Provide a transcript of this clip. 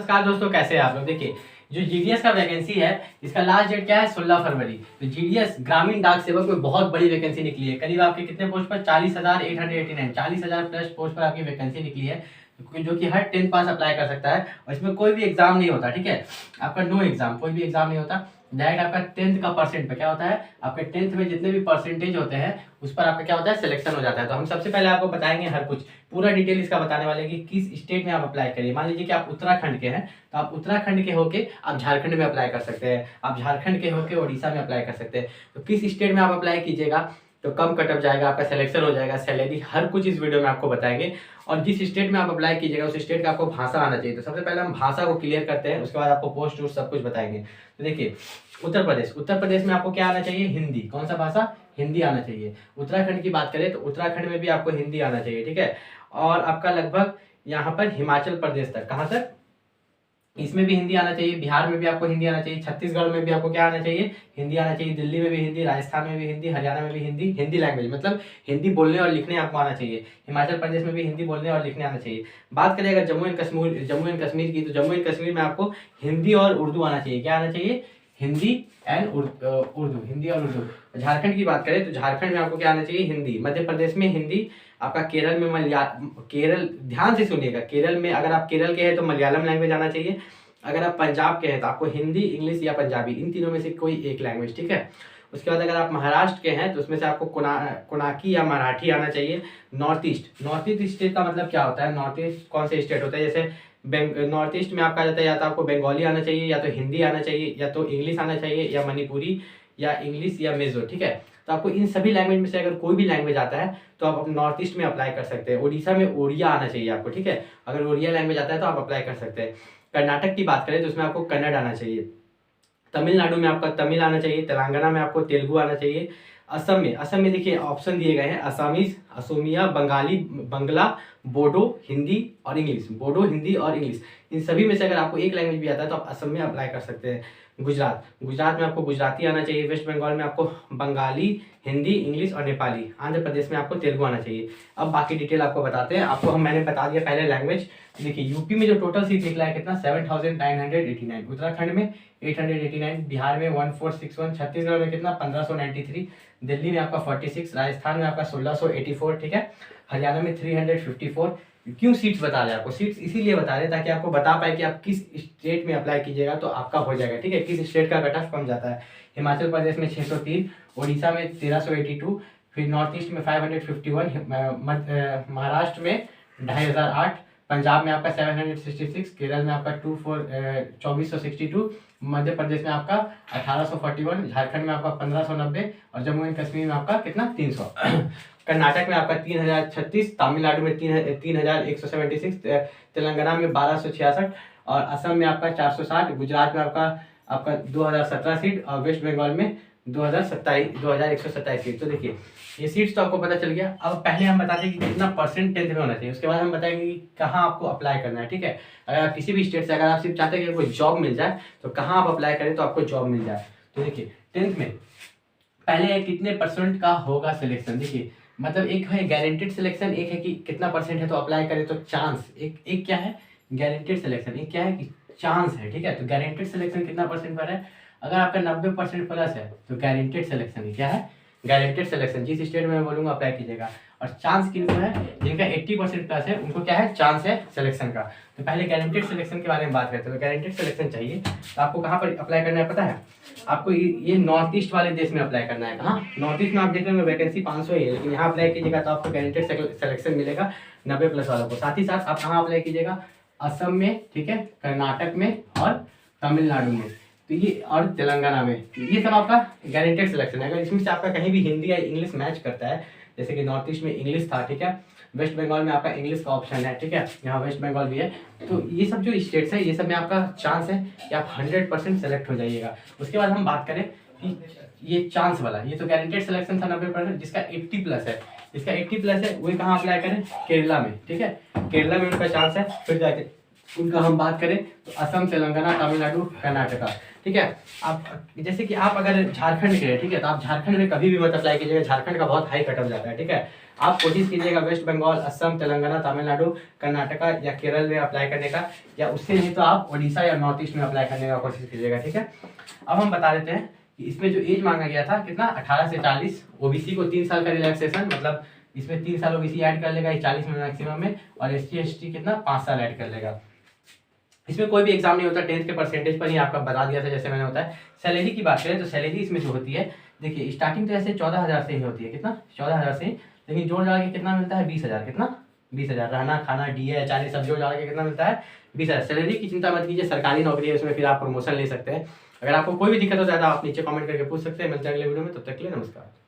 नमस्कार दोस्तों, कैसे हैं आप लोग। देखिए, जो जीडीएस का वैकेंसी है इसका लास्ट डेट क्या है, 16 फरवरी। तो जीडीएस ग्रामीण डाक सेवक में बहुत बड़ी वैकेंसी निकली है। करीब आपके कितने पोस्ट पर, 40,889, 40,000 प्लस पोस्ट पर आपकी वैकेंसी निकली है, जो कि हर 10th पास अप्लाई कर सकता है। और इसमें कोई भी एग्जाम नहीं होता, ठीक है। आपका नो एग्जाम, कोई भी एग्जाम नहीं होता। डायरेक्ट आपका 10th का परसेंट पे क्या होता है, आपके 10th में जितने भी परसेंटेज होते हैं उस पर आपका क्या होता है, सिलेक्शन हो जाता है। तो हम सबसे पहले आपको बताएंगे हर कुछ पूरा डिटेल इसका बताने वाले कि किस स्टेट में आप अप्लाई करिए। मान लीजिए कि आप उत्तराखंड के हैं, तो आप उत्तराखंड के होके आप झारखंड में अप्लाई कर सकते हैं, आप झारखंड के होके उड़ीसा में अप्लाई कर सकते हैं। तो किस स्टेट में आप अप्लाई कीजिएगा तो कम कटअप जाएगा, आपका सिलेक्शन हो जाएगा, सैलरी, हर कुछ इस वीडियो में आपको बताएंगे। और जिस स्टेट में आप अप्लाई कीजिएगा उस स्टेट का आपको भाषा आना चाहिए। तो सबसे पहले हम भाषा को क्लियर करते हैं, उसके बाद आपको पोस्ट वोस्ट सब कुछ बताएंगे। तो देखिए, उत्तर प्रदेश में आपको क्या आना चाहिए, हिंदी। कौन सा भाषा, हिंदी आना चाहिए। उत्तराखंड की बात करें तो उत्तराखंड में भी आपको हिंदी आना चाहिए, ठीक है। और आपका लगभग यहाँ पर हिमाचल प्रदेश तक, कहाँ तक, इसमें भी हिंदी आना चाहिए। बिहार में भी आपको हिंदी आना चाहिए। छत्तीसगढ़ में भी आपको क्या आना चाहिए, हिंदी आना चाहिए। दिल्ली में भी हिंदी, राजस्थान में भी हिंदी, हरियाणा में भी हिंदी। हिंदी लैंग्वेज मतलब हिंदी बोलने और लिखने आपको आना चाहिए। हिमाचल प्रदेश में भी हिंदी बोलने और लिखने आना चाहिए। बात करें अगर जम्मू एंड कश्मीर की, तो जम्मू एंड कश्मीर में आपको हिंदी और उर्दू आना चाहिए। क्या आना चाहिए, हिंदी एंड उर्दू, हिंदी और उर्दू। झारखंड की बात करें तो झारखंड में आपको क्या आना चाहिए, हिंदी। मध्य प्रदेश में हिंदी। आपका केरल में केरल, ध्यान से सुनिएगा, केरल में अगर आप केरल के हैं तो मलयालम लैंग्वेज आना चाहिए। अगर आप पंजाब के हैं तो आपको हिंदी, इंग्लिश या पंजाबी, इन तीनों में से कोई एक लैंग्वेज, ठीक है। उसके बाद अगर आप महाराष्ट्र के हैं तो उसमें से आपको कोनाकी या मराठी आना चाहिए। नॉर्थ ईस्ट स्टेट का मतलब क्या होता है, नॉर्थ ईस्ट कौन से स्टेट होता है, जैसे नॉर्थ ईस्ट में आपका जाता है या तो आपको बंगाली आना चाहिए, या तो हिंदी आना चाहिए, या तो इंग्लिश आना चाहिए, या मणिपुरी, या इंग्लिश, या मिजो, ठीक है। तो आपको इन सभी लैंग्वेज में से अगर कोई भी लैंग्वेज आता है तो आप नॉर्थ ईस्ट में अप्लाई कर सकते हैं। उड़ीसा में ओडिया आना चाहिए आपको, ठीक है। अगर ओडिया लैंग्वेज आता है तो आप अप्लाई कर सकते हैं। कर्नाटक की बात करें तो उसमें आपको कन्नड़ आना चाहिए। तमिलनाडु में आपका तमिल आना चाहिए। तेलंगाना में आपको तेलुगु आना चाहिए। असम में देखिए ऑप्शन दिए गए हैं, असामीज, असोमिया, बंगाली, बंगला, बोडो, हिंदी और इंग्लिश। बोडो, हिंदी और इंग्लिश, इन सभी में से अगर आपको एक लैंग्वेज भी आता है तो आप असम में अप्लाई कर सकते हैं। गुजरात में आपको गुजराती आना चाहिए। वेस्ट बंगाल में आपको बंगाली, हिंदी, इंग्लिश और नेपाली। आंध्र प्रदेश में आपको तेलुगु आना चाहिए। अब बाकी डिटेल आपको बताते हैं। आपको मैंने बता दिया पहले लैंग्वेज। देखिए, यूपी में जो टोटल सीट निकला है कितना, 7,989। उत्तराखंड में 889, बिहार में 1461, छत्तीसगढ़ में कितना, 1593, दिल्ली में आपका 46, राजस्थान में आपका 1684, ठीक है। हरियाणा में 354। क्यों सीट्स बता रहे हैं आपको, सीट्स इसीलिए बता रहे हैं ताकि आपको बता पाए कि आप किस स्टेट में अप्लाई कीजिएगा तो आपका हो जाएगा, ठीक है। किस स्टेट का कट ऑफ कम जाता है। हिमाचल प्रदेश में 603, उड़ीसा में 1382, फिर नॉर्थ ईस्ट में 551, महाराष्ट्र में 2508, पंजाब में आपका 766, केरल में आपका 2462, मध्य प्रदेश में आपका 1841, झारखंड में आपका 1590 और जम्मू एंड कश्मीर में आपका कितना, 300। कर्नाटक में आपका 3036, तमिलनाडु में 3176, तेलंगाना में 1266 और असम में आपका 460, गुजरात में आपका 2017 सीट और वेस्ट बंगाल में 2127 सीट। तो देखिए, ये सीट्स तो आपको पता चल गया। अब पहले हम बताते हैं कि कितना परसेंट 10th में होना चाहिए, उसके बाद हम बताएंगे कि कहाँ आपको अप्लाई करना है, ठीक है। अगर आप किसी भी स्टेट से, अगर आप सिर्फ चाहते हैं कि कोई जॉब मिल जाए तो कहाँ आप अप्लाई करें तो आपको जॉब मिल जाए। तो देखिए, 10th में पहले कितने परसेंट का होगा सिलेक्शन। देखिए, मतलब एक है गारंटेड सिलेक्शन, एक है कि कितना परसेंट है तो अप्लाई करें तो चांस। एक क्या है, गारंटेड सिलेक्शन, एक क्या है कि चांस है, ठीक है। तो गारंटेड सिलेक्शन कितना परसेंट पर है, अगर आपका 90% प्लस है तो गारंटेड सिलेक्शन क्या है, गारंटेड सिलेक्शन। जिस स्टेट में मैं बोलूंगा अप्लाई कीजिएगा। और चांस किनको है, जिनका 80% प्लस है उनको क्या है, चांस है सिलेक्शन का। तो पहले गारंटेड सिलेक्शन के बारे में बात करते हैं। तो गारंटेड सिलेक्शन चाहिए तो आपको कहाँ पर अप्लाई करना है पता है, आपको ये नॉर्थ ईस्ट वाले देश में अप्लाई करना है। कहाँ, नॉर्थ ईस्ट में आप देख रहे हैं वैकेंसी 500 ही है, लेकिन यहाँ अप्लाई कीजिएगा तो आपको गारंटेड सिलेक्शन मिलेगा 90+ वालों को। साथ ही साथ आप कहाँ अप्लाई कीजिएगा, असम में, ठीक है, कर्नाटक में और तमिलनाडु में, तो ये और तेलंगाना में, ये सब आपका गारंटेड सिलेक्शन है। अगर इसमें से आपका कहीं भी हिंदी या इंग्लिश मैच करता है, जैसे कि नॉर्थ ईस्ट में इंग्लिश था, ठीक है, वेस्ट बंगाल में आपका इंग्लिश का ऑप्शन है, ठीक है, यहाँ वेस्ट बंगाल भी है, तो ये सब जो स्टेट्स है ये सब में आपका चांस है कि आप 100% सेलेक्ट हो जाइएगा। उसके बाद हम बात करें कि ये चांस वाला, ये तो गारंटेड सिलेक्शन था 90%, जिसका 80+ है, जिसका 80+ है वही कहाँ अप्लाई करें, केरला में, ठीक है, केरला में उनका चांस है। फिर जाके उनका हम बात करें तो असम, तेलंगाना, तमिलनाडु, कर्नाटका, ठीक है। आप जैसे कि आप अगर झारखंड के हैं, ठीक है, तो आप झारखंड में कभी भी मत अप्लाई कीजिएगा, झारखंड का बहुत हाई कट ऑफ जाता है, ठीक है। आप कोशिश कीजिएगा वेस्ट बंगाल, असम, तेलंगाना, तमिलनाडु, कर्नाटका या केरल में अप्लाई करने का, या उससे नहीं तो आप उड़ीसा या नॉर्थ ईस्ट में अप्लाई करने का कोशिश कीजिएगा, ठीक है। अब हम बता देते हैं कि इसमें जो एज मांगा गया था कितना, 18 से 40। ओबीसी को 3 साल का रिलैक्सेशन, मतलब इसमें 3 साल ओबीसी ऐड कर लेगा 40 में मैक्सिमम में, और एसटी एसटी कितना 5 साल ऐड कर लेगा। इसमें कोई भी एग्जाम नहीं होता, 10th के परसेंटेज पर ही आपका बता दिया था जैसे मैंने होता है। सैलरी की बात करें तो सैलरी इसमें जो होती है, देखिए स्टार्टिंग तो ऐसे 14,000 से ही होती है, कितना 14,000 से ही, लेकिन जोड़ जाड़ के कितना मिलता है 20,000, कितना 20,000, रहना खाना डीए चार्ज सब जोड़ जाड़ के कितना मिलता है 20,000। सैलरी की चिंता मत कीजिए, सरकारी नौकरी है, उसमें फिर आप प्रमोशन ले सकते हैं। अगर आपको कोई भी दिक्कत हो जाता है आप नीचे कमेंट करके पूछ सकते हैं। मिलते हैं अगले वीडियो में, तब तक के लिए नमस्कार।